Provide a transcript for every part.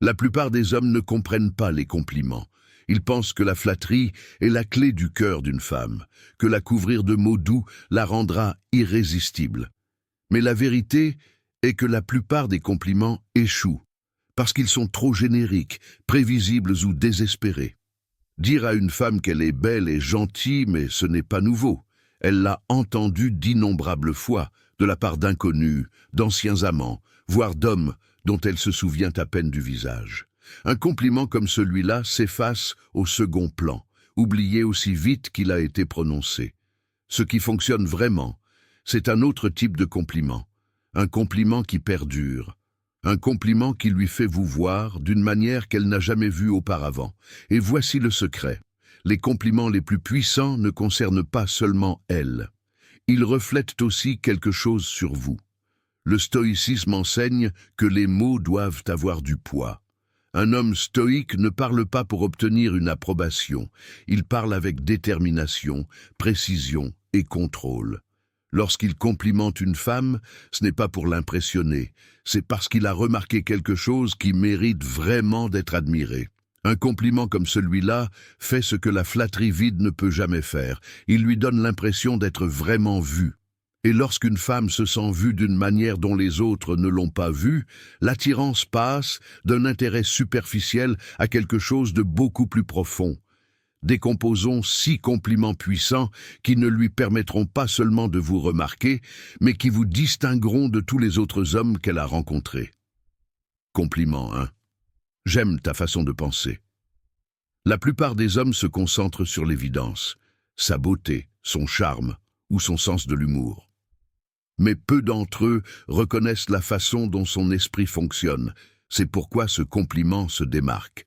La plupart des hommes ne comprennent pas les compliments. Ils pensent que la flatterie est la clé du cœur d'une femme, que la couvrir de mots doux la rendra irrésistible. Mais la vérité est que la plupart des compliments échouent, parce qu'ils sont trop génériques, prévisibles ou désespérés. Dire à une femme qu'elle est belle et gentille, mais ce n'est pas nouveau. Elle l'a entendu d'innombrables fois, de la part d'inconnus, d'anciens amants, voire d'hommes dont elle se souvient à peine du visage. Un compliment comme celui-là s'efface au second plan, oublié aussi vite qu'il a été prononcé. Ce qui fonctionne vraiment, c'est un autre type de compliment, un compliment qui perdure, un compliment qui lui fait vous voir d'une manière qu'elle n'a jamais vue auparavant. Et voici le secret. Les compliments les plus puissants ne concernent pas seulement elle. Ils reflètent aussi quelque chose sur vous. Le stoïcisme enseigne que les mots doivent avoir du poids. Un homme stoïque ne parle pas pour obtenir une approbation. Il parle avec détermination, précision et contrôle. Lorsqu'il complimente une femme, ce n'est pas pour l'impressionner, c'est parce qu'il a remarqué quelque chose qui mérite vraiment d'être admiré. Un compliment comme celui-là fait ce que la flatterie vide ne peut jamais faire. Il lui donne l'impression d'être vraiment vue. Et lorsqu'une femme se sent vue d'une manière dont les autres ne l'ont pas vue, l'attirance passe d'un intérêt superficiel à quelque chose de beaucoup plus profond. Décomposons 6 compliments puissants qui ne lui permettront pas seulement de vous remarquer, mais qui vous distingueront de tous les autres hommes qu'elle a rencontrés. Compliment 1. J'aime ta façon de penser. La plupart des hommes se concentrent sur l'évidence, sa beauté, son charme ou son sens de l'humour. Mais peu d'entre eux reconnaissent la façon dont son esprit fonctionne. C'est pourquoi ce compliment se démarque.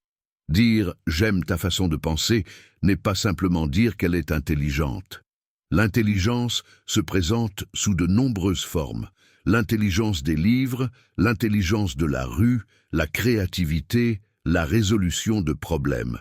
Dire « j'aime ta façon de penser » n'est pas simplement dire qu'elle est intelligente. L'intelligence se présente sous de nombreuses formes. L'intelligence des livres, l'intelligence de la rue, la créativité, la résolution de problèmes.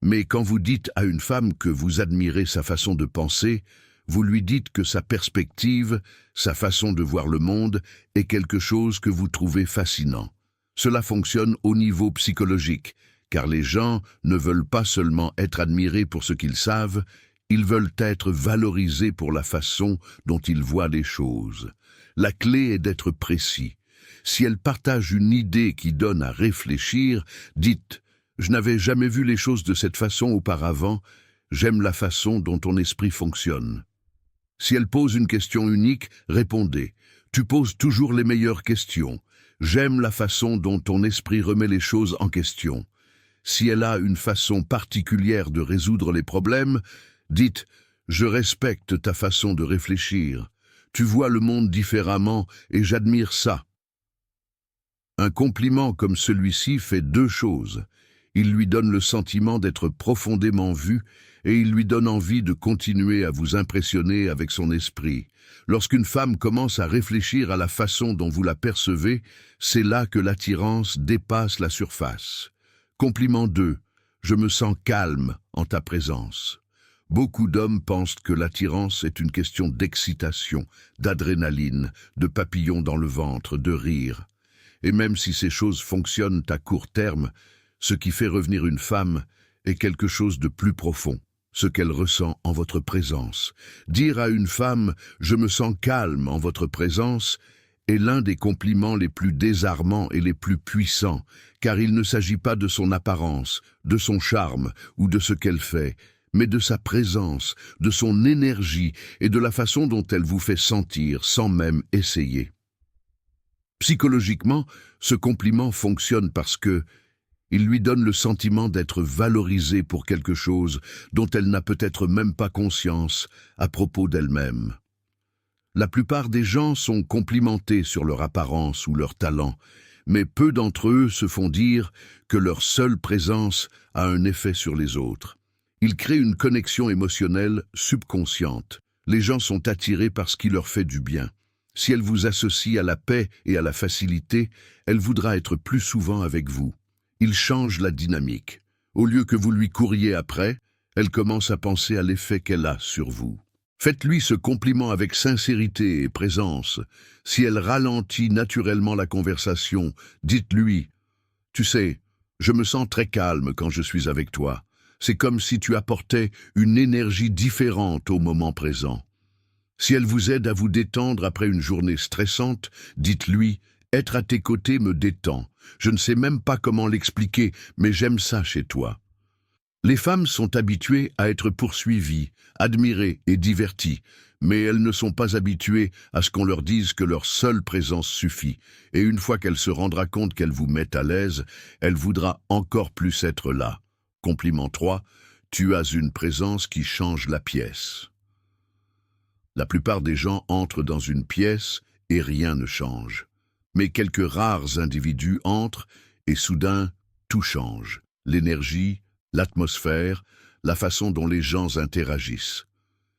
Mais quand vous dites à une femme que vous admirez sa façon de penser, vous lui dites que sa perspective, sa façon de voir le monde est quelque chose que vous trouvez fascinant. Cela fonctionne au niveau psychologique, car les gens ne veulent pas seulement être admirés pour ce qu'ils savent, ils veulent être valorisés pour la façon dont ils voient les choses. La clé est d'être précis. Si elle partage une idée qui donne à réfléchir, dites « Je n'avais jamais vu les choses de cette façon auparavant, j'aime la façon dont ton esprit fonctionne. » Si elle pose une question unique, répondez « Tu poses toujours les meilleures questions. J'aime la façon dont ton esprit remet les choses en question. » Si elle a une façon particulière de résoudre les problèmes, dites « Je respecte ta façon de réfléchir. Tu vois le monde différemment et j'admire ça. » Un compliment comme celui-ci fait 2 choses. Il lui donne le sentiment d'être profondément vu et il lui donne envie de continuer à vous impressionner avec son esprit. Lorsqu'une femme commence à réfléchir à la façon dont vous la percevez, c'est là que l'attirance dépasse la surface. Compliment 2. Je me sens calme en ta présence. Beaucoup d'hommes pensent que l'attirance est une question d'excitation, d'adrénaline, de papillons dans le ventre, de rire. Et même si ces choses fonctionnent à court terme, ce qui fait revenir une femme est quelque chose de plus profond, ce qu'elle ressent en votre présence. Dire à une femme « je me sens calme en votre présence » est l'un des compliments les plus désarmants et les plus puissants, car il ne s'agit pas de son apparence, de son charme ou de ce qu'elle fait, mais de sa présence, de son énergie et de la façon dont elle vous fait sentir sans même essayer. Psychologiquement, ce compliment fonctionne parce que il lui donne le sentiment d'être valorisée pour quelque chose dont elle n'a peut-être même pas conscience à propos d'elle-même. La plupart des gens sont complimentés sur leur apparence ou leur talent, mais peu d'entre eux se font dire que leur seule présence a un effet sur les autres. Ils créent une connexion émotionnelle subconsciente. Les gens sont attirés par ce qui leur fait du bien. Si elle vous associe à la paix et à la facilité, elle voudra être plus souvent avec vous. Il change la dynamique. Au lieu que vous lui couriez après, elle commence à penser à l'effet qu'elle a sur vous. Faites-lui ce compliment avec sincérité et présence. Si elle ralentit naturellement la conversation, dites-lui Tu sais, je me sens très calme quand je suis avec toi. C'est comme si tu apportais une énergie différente au moment présent. Si elle vous aide à vous détendre après une journée stressante, dites-lui « Être à tes côtés me détend. Je ne sais même pas comment l'expliquer, mais j'aime ça chez toi. » Les femmes sont habituées à être poursuivies, admirées et diverties, mais elles ne sont pas habituées à ce qu'on leur dise que leur seule présence suffit, et une fois qu'elle se rendra compte qu'elle vous met à l'aise, elle voudra encore plus être là. Compliment 3, tu as une présence qui change la pièce. La plupart des gens entrent dans une pièce et rien ne change. Mais quelques rares individus entrent et soudain, tout change. L'énergie, l'atmosphère, la façon dont les gens interagissent.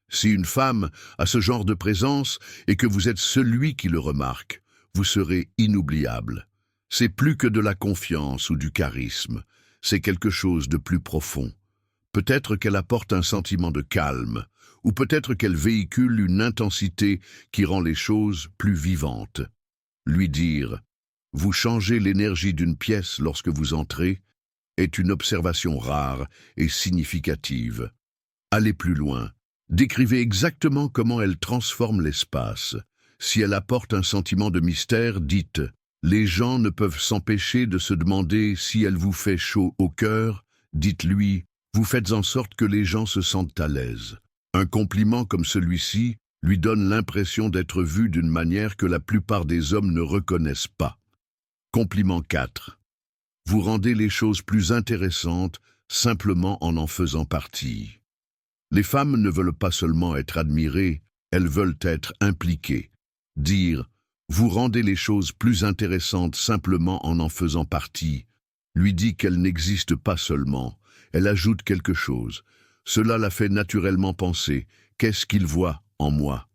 Si une femme a ce genre de présence et que vous êtes celui qui le remarque, vous serez inoubliable. C'est plus que de la confiance ou du charisme, c'est quelque chose de plus profond. Peut-être qu'elle apporte un sentiment de calme, ou peut-être qu'elle véhicule une intensité qui rend les choses plus vivantes. Lui dire « Vous changez l'énergie d'une pièce lorsque vous entrez » est une observation rare et significative. Allez plus loin. Décrivez exactement comment elle transforme l'espace. Si elle apporte un sentiment de mystère, dites « Les gens ne peuvent s'empêcher de se demander si elle vous fait chaud au cœur ». Dites-lui « Vous faites en sorte que les gens se sentent à l'aise ». Un compliment comme celui-ci lui donne l'impression d'être vu d'une manière que la plupart des hommes ne reconnaissent pas. Compliment 4. Vous rendez les choses plus intéressantes simplement en faisant partie. Les femmes ne veulent pas seulement être admirées, elles veulent être impliquées. Dire « Vous rendez les choses plus intéressantes simplement en faisant partie » lui dit qu'elle n'existe pas seulement, elle ajoute quelque chose. Cela la fait naturellement penser « Qu'est-ce qu'il voit en moi ?»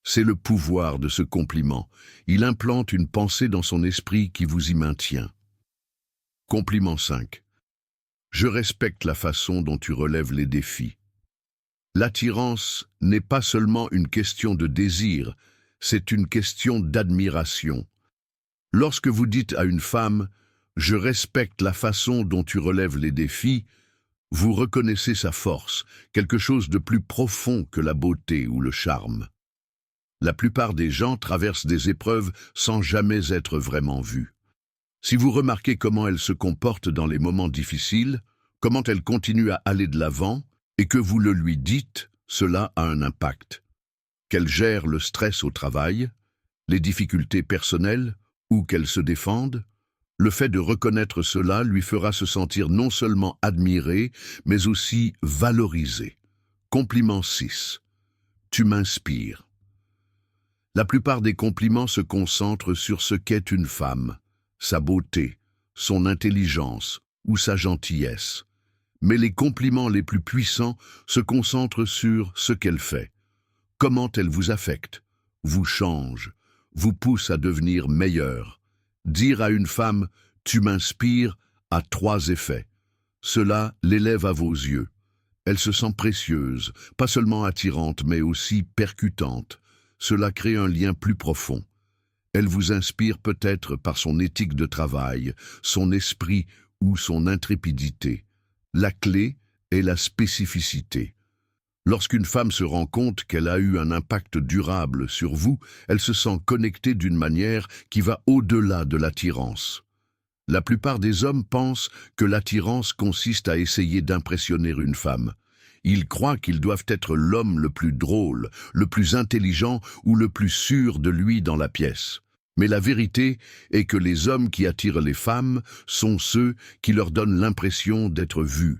C'est le pouvoir de ce compliment. Il implante une pensée dans son esprit qui vous y maintient. Compliment 5. Je respecte la façon dont tu relèves les défis. L'attirance n'est pas seulement une question de désir, c'est une question d'admiration. Lorsque vous dites à une femme « Je respecte la façon dont tu relèves les défis », vous reconnaissez sa force, quelque chose de plus profond que la beauté ou le charme. La plupart des gens traversent des épreuves sans jamais être vraiment vus. Si vous remarquez comment elle se comporte dans les moments difficiles, comment elle continue à aller de l'avant, et que vous le lui dites, cela a un impact. Qu'elle gère le stress au travail, les difficultés personnelles, ou qu'elle se défende, le fait de reconnaître cela lui fera se sentir non seulement admiré, mais aussi valorisé. Compliment 6. Tu m'inspires. La plupart des compliments se concentrent sur ce qu'est une femme, sa beauté, son intelligence ou sa gentillesse. Mais les compliments les plus puissants se concentrent sur ce qu'elle fait. Comment elle vous affecte, vous change, vous pousse à devenir meilleur. Dire à une femme « tu m'inspires » a 3 effets. Cela l'élève à vos yeux. Elle se sent précieuse, pas seulement attirante, mais aussi percutante. Cela crée un lien plus profond. Elle vous inspire peut-être par son éthique de travail, son esprit ou son intrépidité. La clé est la spécificité. Lorsqu'une femme se rend compte qu'elle a eu un impact durable sur vous, elle se sent connectée d'une manière qui va au-delà de l'attirance. La plupart des hommes pensent que l'attirance consiste à essayer d'impressionner une femme. Ils croient qu'ils doivent être l'homme le plus drôle, le plus intelligent ou le plus sûr de lui dans la pièce. Mais la vérité est que les hommes qui attirent les femmes sont ceux qui leur donnent l'impression d'être vus.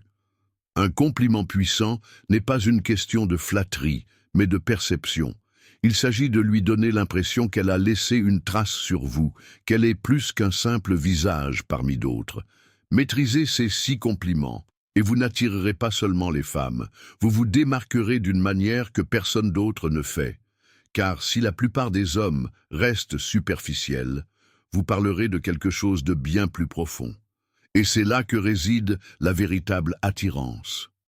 Un compliment puissant n'est pas une question de flatterie, mais de perception. Il s'agit de lui donner l'impression qu'elle a laissé une trace sur vous, qu'elle est plus qu'un simple visage parmi d'autres. Maîtrisez ces 6 compliments, et vous n'attirerez pas seulement les femmes, vous vous démarquerez d'une manière que personne d'autre ne fait. Car si la plupart des hommes restent superficiels, vous parlerez de quelque chose de bien plus profond. Et c'est là que réside la véritable attirance.